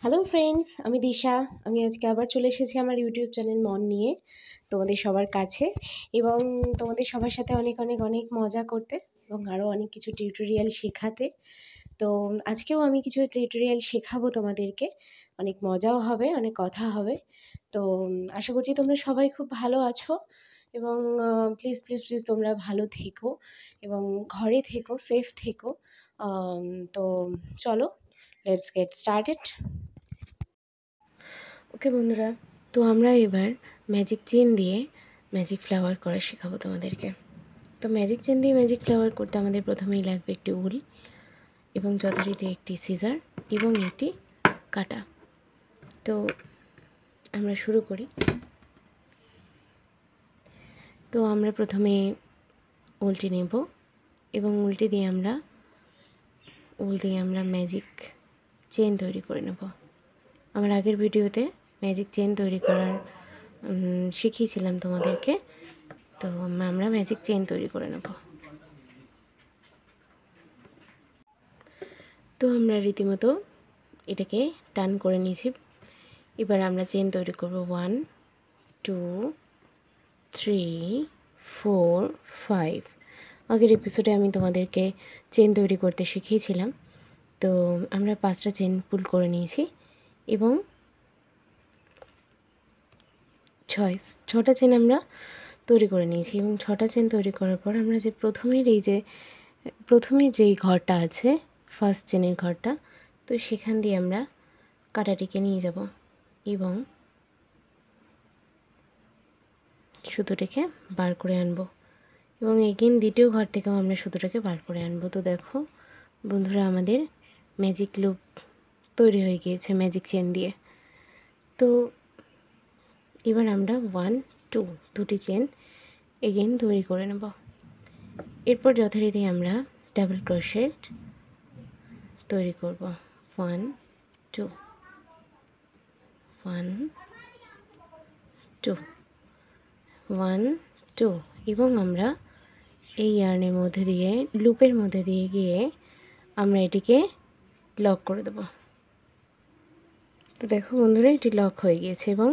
Hello friends, আমি দিশা। আমি আজকে আবার চলে এসেছি আমার ইউটিউব চ্যানেল মন নিয়ে তোমাদের সবার কাছে, এবং তোমাদের সবার সাথে অনেক অনেক অনেক মজা করতে এবং আরও অনেক কিছু টিউটোরিয়াল শেখাতে। তো আজকেও আমি কিছু টিউটোরিয়াল শেখাবো তোমাদেরকে। অনেক মজাও হবে, অনেক কথা হবে। তো আশা করছি তোমরা সবাই খুব ভালো আছো, এবং প্লিজ প্লিজ প্লিজ তোমরা ভালো থেকো এবং ঘরে থেকো, সেফ থেকো। তো চলো, লেটস গেট স্টার্টেড। ওকে বন্ধুরা, তো আমরা এবার ম্যাজিক চেন দিয়ে ম্যাজিক ফ্লাওয়ার করা শেখাবো তোমাদেরকে। তো ম্যাজিক চেন দিয়ে ম্যাজিক ফ্লাওয়ার করতে আমাদের প্রথমেই লাগবে একটি উল এবং যথারীতি একটি সিজার এবং একটি কাটা। তো আমরা শুরু করি। তো আমরা প্রথমে উলটি নেব এবং উল দিয়ে আমরা ম্যাজিক চেন তৈরি করে নেব। আমার আগের ভিডিওতে ম্যাজিক চেন তৈরি করার শিখিয়েছিলাম তোমাদেরকে। তো আমরা ম্যাজিক চেন তৈরি করে নেব। তো আমরা রীতিমতো এটাকে টান করে নিয়েছি। এবার আমরা চেন তৈরি করব 1 2 3 4 5। আগের এপিসোডে আমি তোমাদেরকে চেন তৈরি করতে শিখিয়েছিলাম। তো আমরা 5টা চেন পুল করে নিয়েছি এবং 6টা চেন আমরা তৈরি করে নিয়েছি। এবং 6টা চেন তৈরি করার পর আমরা যে প্রথমের যেই ঘরটা আছে, ফার্স্ট চেনের ঘরটা, তো সেখান দিয়ে আমরা কাঁটাটিকে নিয়ে যাব এবং সুতোটাকে বার করে আনবো এবং এগেন দ্বিতীয় ঘর থেকেও আমরা সুতোটাকে বার করে আনবো। তো দেখো বন্ধুরা, আমাদের ম্যাজিক লুপ তৈরি হয়ে গিয়েছে ম্যাজিক চেন দিয়ে। তো এবার আমরা 1 2 দুটি চেন এগেন তৈরি করে নেব। এরপর যথারীতি আমরা ডাবল ক্রোশেট তৈরি করব। 1 2 1 2 1 2 এবং আমরা এই ইয়ার্নের মধ্যে দিয়ে, লুপের মধ্যে দিয়ে গিয়ে আমরা এটিকে লক করে দেব। তো দেখো বন্ধুরা, এটি লক হয়ে গিয়েছে এবং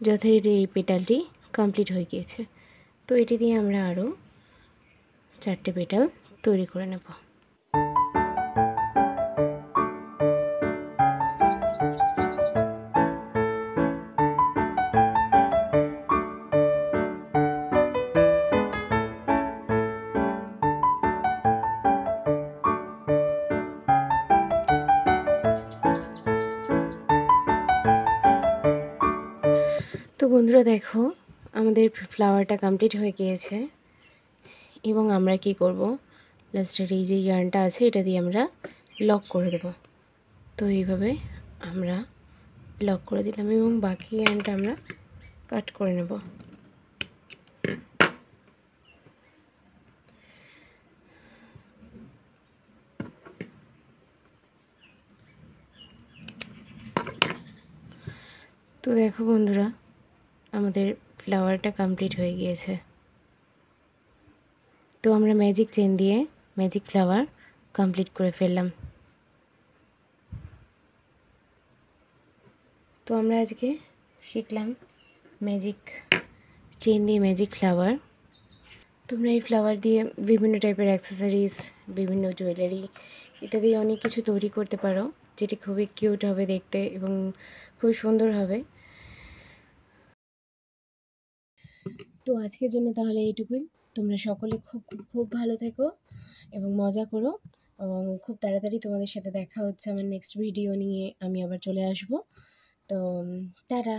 যথারীতি এই পেটালটি কমপ্লিট হয়ে গিয়েছে। তো এটি দিয়ে আমরা আরও 4টে পেটাল তৈরি করে নেব। তো বন্ধুরা দেখো, আমাদের ফ্লাওয়ারটা কমপ্লিট হয়ে গিয়েছে এবং আমরা কি করব, লাস্টের এই যে ইয়ার্নটা আছে এটা দিয়ে আমরা লক করে দেব। তো এইভাবে আমরা লক করে দিলাম এবং বাকি ইয়ার্নটা আমরা কাট করে নেব। তো দেখো বন্ধুরা, আমাদের ফ্লাওয়ারটা কমপ্লিট হয়ে গিয়েছে। তো আমরা ম্যাজিক চেন দিয়ে ম্যাজিক ফ্লাওয়ার কমপ্লিট করে ফেললাম। তো আমরা আজকে শিখলাম ম্যাজিক চেন দিয়ে ম্যাজিক ফ্লাওয়ার। তোমরা এই ফ্লাওয়ার দিয়ে বিভিন্ন টাইপের অ্যাক্সেসরিজ, বিভিন্ন জুয়েলারি ইত্যাদি অনেক কিছু তৈরি করতে পারো, যেটি খুবই কিউট হবে দেখতে এবং খুবই সুন্দর হবে। তো আজকের জন্য তাহলে এইটুকুই। তোমরা সকলে খুব খুব খুব ভালো থেকো এবং মজা করো, এবং খুব তাড়াতাড়ি তোমাদের সাথে দেখা হচ্ছে আমার নেক্সট ভিডিও নিয়ে। আমি আবার চলে আসবো। তো টাটা।